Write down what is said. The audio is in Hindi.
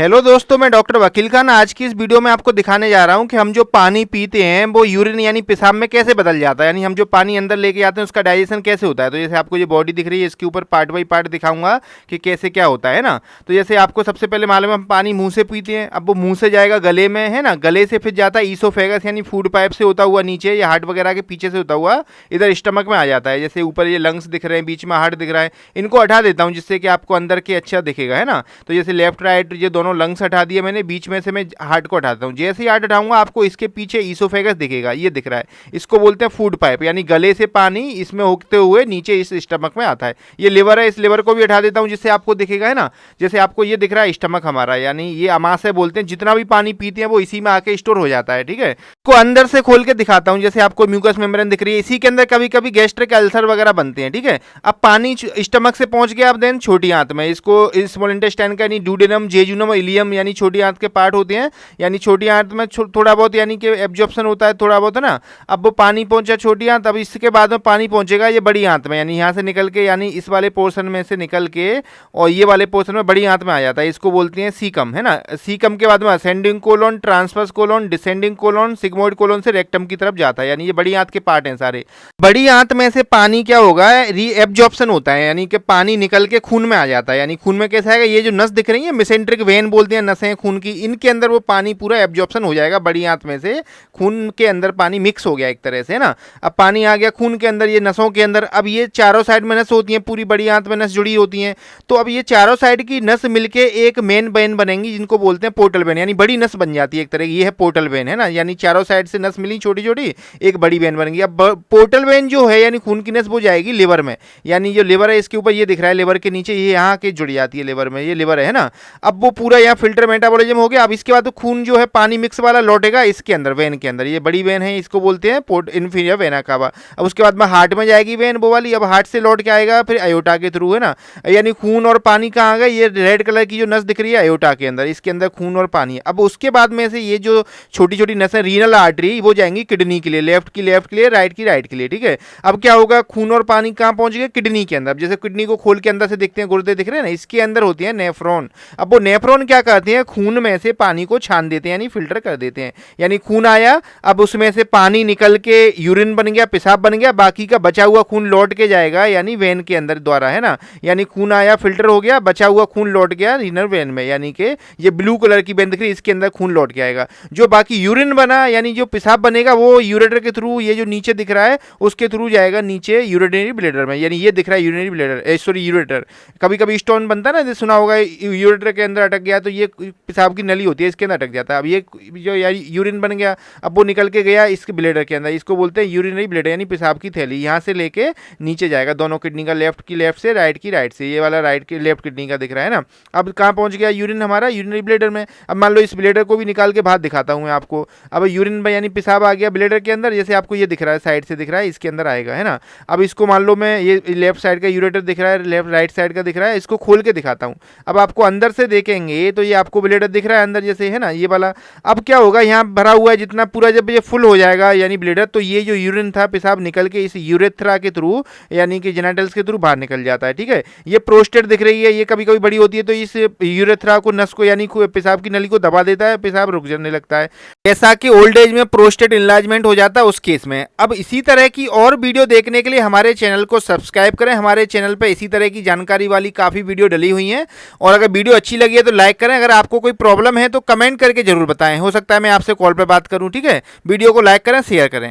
हेलो दोस्तों, मैं डॉक्टर वकील खान। आज की इस वीडियो में आपको दिखाने जा रहा हूं कि हम जो पानी पीते हैं वो यूरिन यानी पेशाब में कैसे बदल जाता है। यानी हम जो पानी अंदर लेके आते हैं उसका डाइजेशन कैसे होता है। तो जैसे आपको ये बॉडी दिख रही है, इसके ऊपर पार्ट बाई पार्ट दिखाऊंगा कि कैसे क्या होता है ना। तो जैसे आपको सबसे पहले मालूम है हम पानी मुँह से पीते हैं, अब वो मुँह से जाएगा गले में, है ना। गले से फिर जाता है ईसोफेगस यानी फूड पाइप से होता हुआ नीचे या हार्ट वगैरह के पीछे से होता हुआ इधर स्टमक में आ जाता है। जैसे ऊपर ये लंग्स दिख रहे हैं, बीच में हार्ट दिख रहा है, इनको हटा देता हूँ जिससे कि आपको अंदर के अच्छा दिखेगा, है ना। तो जैसे लेफ्ट राइट ये दोनों लंग्स हटा दिए मैंने, बीच में से मैं हार्ट को हटाता हूँ। जैसे ही हार्ट हटाऊंगा आपको इसके पीछे ईसोफेगस दिखेगा, ये दिख रहा है। इसको बोलते हैं फूड पाइप, यानी गले से पानी इसमें होते हुए नीचे इस स्टमक में आता है। ये लिवर है, इस लिवर को भी हटा देता हूँ जिससे आपको दिखेगा, है ना। जैसे आपको ये दिख रहा है स्टमक हमारा, यानी ये अमाशय बोलते हैं। जितना भी पानी पीते हैं वो इसी में आके स्टोर हो जाता है, ठीक है। को अंदर से खोल के दिखाता हूँ। जैसे आपको म्यूकस मेम्ब्रेन दिख रही है, इसी के अंदर कभी कभी गैस्ट्रिक अल्सर वगैरह बनते हैं, ठीक है। अब पानी स्टमक से पहुंच गया, अब देन छोटी आंत में, इसको स्मॉल इंटेस्टाइन का यानी ड्यूडेनम, जेजुनम, इलियम यानी छोटी आंत के पार्ट होते हैं। यानी छोटी आंत में थोड़ा बहुत यानी कि एब्जॉर्प्शन होता है थोड़ा बहुत, है ना। अब वो पानी पहुंचा छोटी आंत, अब इसके बाद में पानी पहुंचेगा ये बड़ी आंत में, यानी यहाँ से निकल के, यानी इस वाले पोर्शन में से निकल के और ये वाले पोर्शन में बड़ी आंत में आ जाता है। इसको बोलते हैं सीकम, है ना। सीकम के बाद में ascending colon, transverse colon, descending colon, sigmoid colon से रेक्टम की तरफ जाता है। यानी ये बड़ी आंत के पार्ट हैं सारे। बड़ी आंत में से पानी क्या होगा, रीएब्जॉर्प्शन होता है, यानी कि पानी निकल के खून में आ जाता है। यानी खून में कैसा है, ये जो नस दिख रही है मेसेंट्रिक वेन बोलते हैं, नसें खून की, इनके अंदर वो पानी पूरा एब्जॉर्प्शन हो जाएगा। बड़ी आंत में से खून के अंदर पानी मिक्स हो गया एक तरह से, है ना। अब पानी आ गया खून के अंदर, ये नसों के अंदर। अब ये चारों साइड में नस होती हैं, पूरी बड़ी आंत में नस जुड़ी होती हैं। तो अब ये चारों साइड की नस मिलके एक मेन वेन बनेंगी जिनको बोलते हैं पोर्टल वेन, यानी बड़ी नस बन जाती है एक तरह की। ये है पोर्टल वेन, है ना। यानी चारों साइड से नस मिली छोटी छोटी, एक बड़ी वेन बनेगी। अब पोर्टल वेन जो है यानी खून की नस वो जाएगी लिवर में। यानी जो लिवर है इसके ऊपर ये दिख रहा है, लिवर के नीचे ये यहाँ के जुड़ जाती है लिवर में, ये लिवर है ना। अब वो पूरा यहाँ फिल्टर मेटाबॉलिज्म हो गया। अब इसके बाद तो खून जो है पानी मिक्स वाला लौटेगा इसके अंदर, वेन के अंदर। ये बड़ी वेन है, इसको बोलते हैं पोर्ट इन्फीरियर वेना कावा। अब उसके बाद में हार्ट में जाएगी वेन वो वाली। अब हार्ट से लौट के आएगा फिर अयोटा के थ्रू, है ना। यानी खून और पानी कहाँ गए, ये रेड कलर की जो नस दिख रही है अयोटा के अंदर, इसके अंदर खून और पानी है। अब उसके बाद में से ये जो छोटी छोटी नसें रीनल आर्टरी वो जाएंगी किडनी के लिए, लेफ्ट की लेफ्ट के लिए, राइट की राइट के लिए, ठीक है। अब क्या होगा, खून और पानी कहाँ पहुंच गए, किडनी के अंदर। जैसे किडनी को खोल के अंदर से देखते हैं, गुर्दे दिख रहे हैं ना, इसके अंदर होती है नेफ्रॉन। अब वो नेफ्रॉन क्या करते हैं, खून में से पानी को छान देते हैं, यानी फिल्टर कर देते हैं। यानी खून आया, अब उसमें से पानी निकल के यूरिन बन गया, पेशाब बन गया, बाकी का बचा हुआ खून लौट के जाएगा यानी वेन के अंदर द्वारा, है ना। यानी खून आया, फिल्टर हो गया, बचा हुआ खून लौट गया रीनल वेन में, यानी कि ये ब्लू कलर की वेन दिख रही है, इसके अंदर खून लौट के आएगा। जो बाकी यूरिन बना यानी जो पेशाब बनेगा वो यूरेटर के थ्रू, ये जो नीचे दिख रहा है उसके थ्रू जाएगा नीचे यूरिनरी ब्लैडर में। यानी ये दिख रहा है यूरिनरी ब्लैडर, सॉरी यूरेटर। कभी कभी स्टोन बनता है ना, सुना होगा, यूरेटर के अंदर अटक गया तो ये पेशाब की नली होती है, इसके अंदर अटक जाता है। अब ये जो यूरिन बन गया, अब वो निकल के गया इसके ब्लैडर के अंदर, इसको बोलते हैं यूरिनरी ब्लैडर, यानी पेशाब की थैली। यहाँ से लेके नीचे जाएगा दोनों किडनी का, लेफ्ट की लेफ्ट से, राइट की राइट से। ये वाला राइट की लेफ्ट किडनी का दिख रहा है ना। अब कहाँ पहुँच गया यूरिन हमारा, यूरिनरी ब्लैडर में। अब मान लो इस ब्लैडर को भी निकाल के बाहर दिखाता हूँ मैं आपको। अब यूरिन यानी पेशाब आ गया ब्लैडर के अंदर, जैसे आपको ये दिख रहा है साइड से दिख रहा है, इसके अंदर आएगा, है ना। अब इसको मान लो मैं, ये लेफ्ट साइड का यूरेटर दिख रहा है, लेफ्ट राइट साइड का दिख रहा है, इसको खोल के दिखाता हूँ। अब आपको अंदर से देखेंगे तो ये आपको ब्लैडर दिख रहा है अंदर जैसे, है ना, ये वाला। अब क्या होगा, यहाँ भरा हुआ है जितना पूरा, जब ये फुल हो जाएगा यानी ब्लैडर, तो ये जो यूरिन था पेशाब निकल के इस यूरेथ्रा के थ्रू यानी कि जेनिटल्स के थ्रू बाहर निकल जाता है, ठीक है। ये प्रोस्टेट दिख रही है, ये कभी कभी बड़ी होती है तो इस यूरेथ्रा को, नस को, यानी पेशाब की नली को दबा देता है, पेशाब रुक जाने लगता है। जैसा कि ओल्ड एज में प्रोस्टेट इनलार्जमेंट हो जाता है उस केस में। अब इसी तरह की और वीडियो देखने के लिए हमारे चैनल को सब्सक्राइब करें। हमारे चैनल पर इसी तरह की जानकारी वाली काफ़ी वीडियो डली हुई हैं। और अगर वीडियो अच्छी लगी है तो लाइक करें। अगर आपको कोई प्रॉब्लम है तो कमेंट करके जरूर बताएं, हो सकता है मैं आपसे कॉल पर बात करूं, ठीक है। वीडियो को लाइक करें, शेयर करें।